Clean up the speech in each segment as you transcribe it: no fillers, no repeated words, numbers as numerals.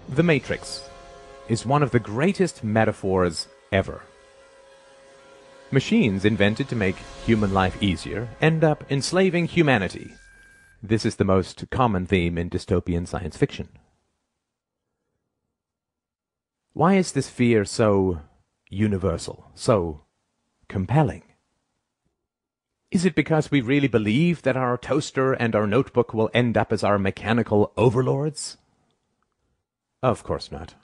The Matrix is one of the greatest metaphors ever. Machines invented to make human life easier end up enslaving humanity. This is the most common theme in dystopian science fiction. Why is this fear so universal, so compelling? Is it because we really believe that our toaster and our notebook will end up as our mechanical overlords? Of course not.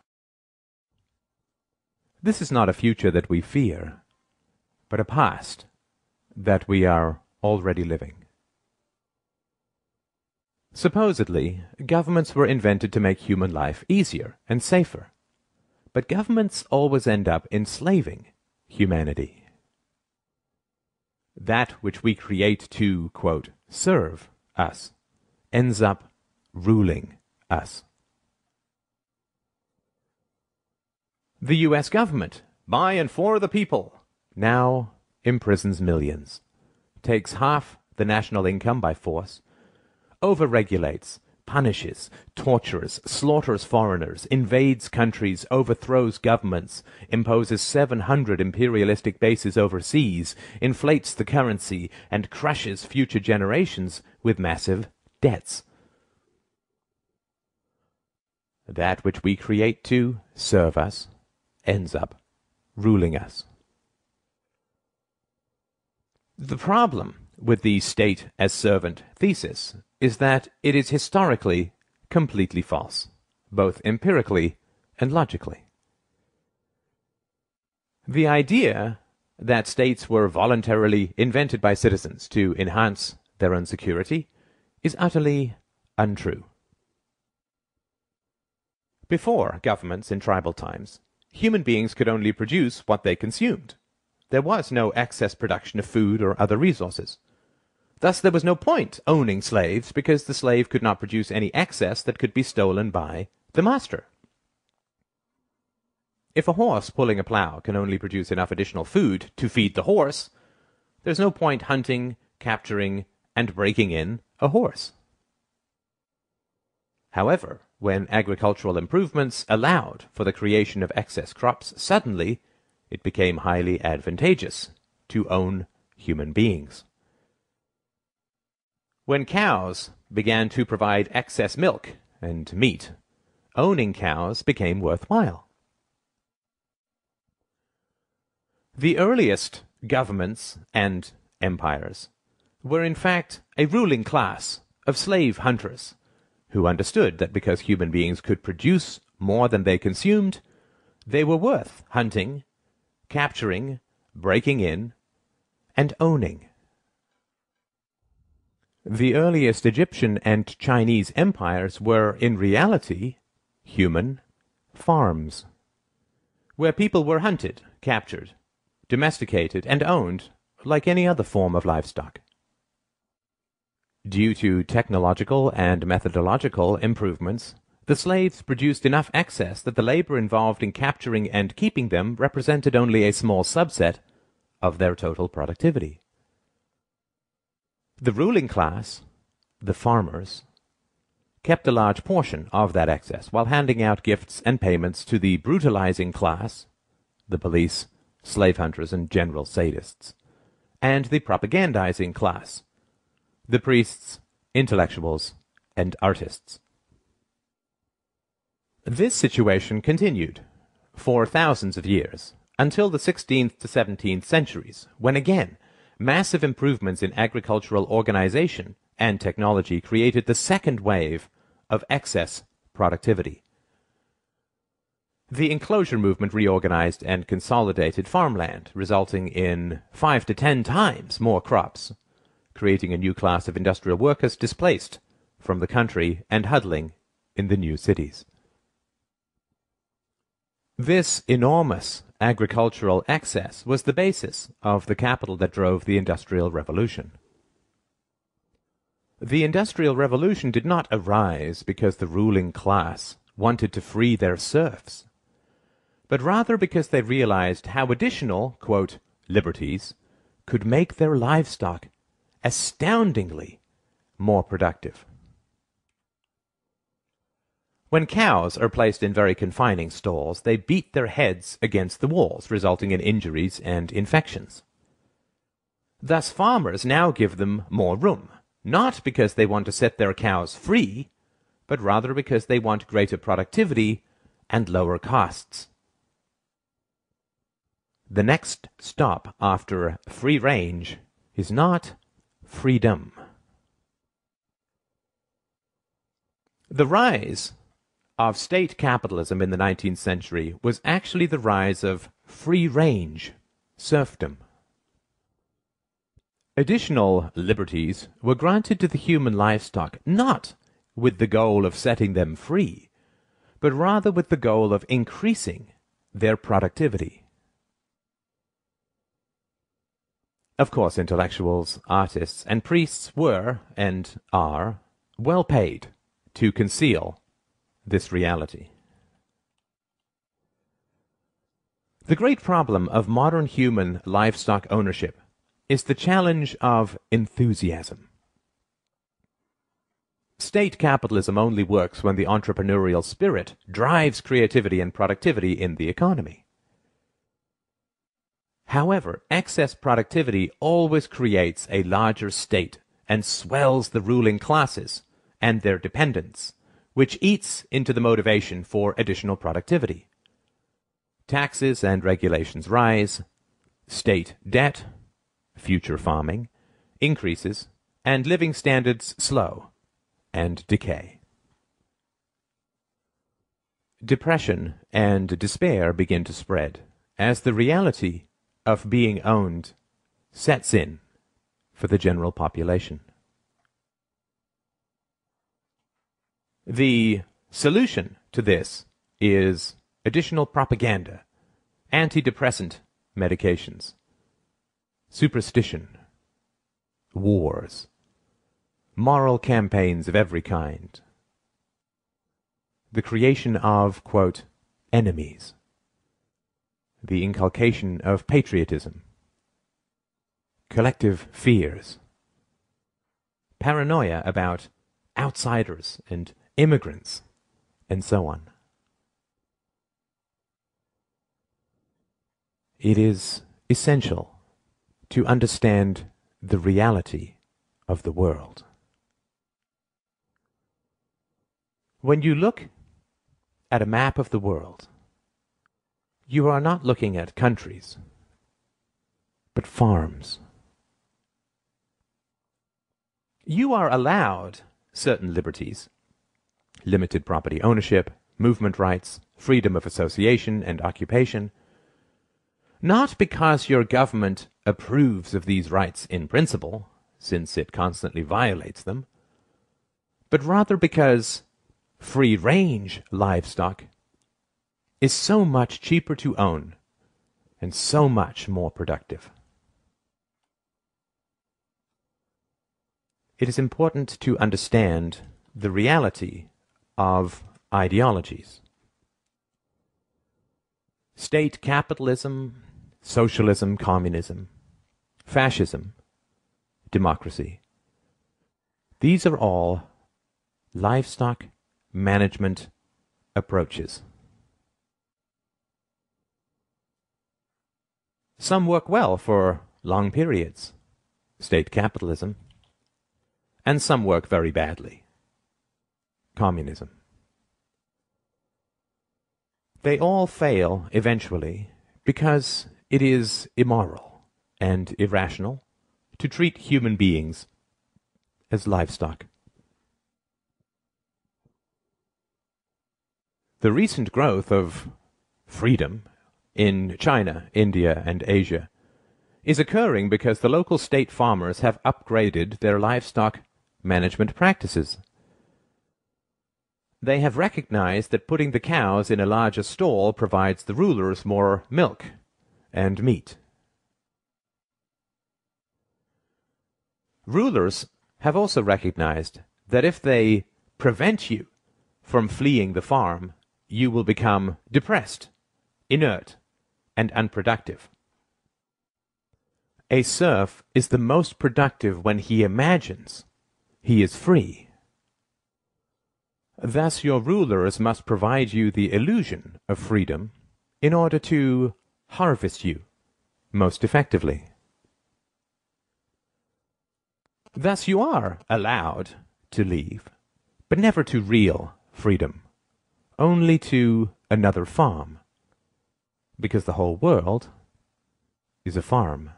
This is not a future that we fear, but a past that we are already living. Supposedly, governments were invented to make human life easier and safer, but governments always end up enslaving humanity. That which we create to, quote, serve us, ends up ruling us. The U.S. government, by and for the people, now imprisons millions, takes half the national income by force, overregulates, punishes, tortures, slaughters foreigners, invades countries, overthrows governments, imposes 700 imperialistic bases overseas, inflates the currency, and crushes future generations with massive debts. That which we create to serve us ends up ruling us. The problem with the state as servant thesis is that it is historically completely false, both empirically and logically. The idea that states were voluntarily invented by citizens to enhance their own security is utterly untrue. Before governments in tribal times, human beings could only produce what they consumed. There was no excess production of food or other resources. Thus there was no point owning slaves, because the slave could not produce any excess that could be stolen by the master. If a horse pulling a plow can only produce enough additional food to feed the horse, there's no point hunting, capturing, and breaking in a horse. However, when agricultural improvements allowed for the creation of excess crops, suddenly it became highly advantageous to own human beings. When cows began to provide excess milk and meat, owning cows became worthwhile. The earliest governments and empires were in fact a ruling class of slave hunters, who understood that because human beings could produce more than they consumed, they were worth hunting, capturing, breaking in, and owning. The earliest Egyptian and Chinese empires were, in reality, human farms, where people were hunted, captured, domesticated, and owned like any other form of livestock. Due to technological and methodological improvements, the slaves produced enough excess that the labor involved in capturing and keeping them represented only a small subset of their total productivity. The ruling class, the farmers, kept a large portion of that excess while handing out gifts and payments to the brutalizing class, the police, slave hunters, and general sadists, and the propagandizing class, the priests, intellectuals, and artists. This situation continued for thousands of years, until the 16th to 17th centuries, when again massive improvements in agricultural organization and technology created the second wave of excess productivity. The enclosure movement reorganized and consolidated farmland, resulting in 5 to 10 times more crops, creating a new class of industrial workers displaced from the country and huddling in the new cities. This enormous agricultural excess was the basis of the capital that drove the Industrial Revolution. The Industrial Revolution did not arise because the ruling class wanted to free their serfs, but rather because they realized how additional, quote, liberties could make their livestock astoundingly more productive. When cows are placed in very confining stalls, they beat their heads against the walls, resulting in injuries and infections. Thus farmers now give them more room, not because they want to set their cows free, but rather because they want greater productivity and lower costs. The next stop after free range is not freedom. The rise of state capitalism in the 19th century was actually the rise of free-range serfdom. Additional liberties were granted to the human livestock not with the goal of setting them free, but rather with the goal of increasing their productivity. Of course, intellectuals, artists, and priests were, and are, well paid to conceal this reality. The great problem of modern human livestock ownership is the challenge of enthusiasm. State capitalism only works when the entrepreneurial spirit drives creativity and productivity in the economy. However, excess productivity always creates a larger state and swells the ruling classes and their dependents, which eats into the motivation for additional productivity. Taxes and regulations rise, state debt, future farming, increases, and living standards slow and decay. Depression and despair begin to spread as the reality of being owned sets in for the general population. The solution to this is additional propaganda, antidepressant medications, superstition, wars, moral campaigns of every kind, the creation of, quote, enemies, the inculcation of patriotism, collective fears, paranoia about outsiders and immigrants, and so on. It is essential to understand the reality of the world. When you look at a map of the world, you are not looking at countries, but farms. You are allowed certain liberties, limited property ownership, movement rights, freedom of association and occupation, not because your government approves of these rights in principle, since it constantly violates them, but rather because free-range livestock is so much cheaper to own and so much more productive. It is important to understand the reality of ideologies. State capitalism, socialism, communism, fascism, democracy. These are all livestock management approaches. Some work well for long periods, state capitalism, and some work very badly, communism. They all fail eventually because it is immoral and irrational to treat human beings as livestock. The recent growth of freedom in China, India, and Asia is occurring because the local state farmers have upgraded their livestock management practices. They have recognized that putting the cows in a larger stall provides the rulers more milk and meat. Rulers have also recognized that if they prevent you from fleeing the farm, you will become depressed, inert, and unproductive. A serf is the most productive when he imagines he is free. Thus your rulers must provide you the illusion of freedom in order to harvest you most effectively. Thus you are allowed to leave, but never to real freedom, only to another farm, because the whole world is a farm.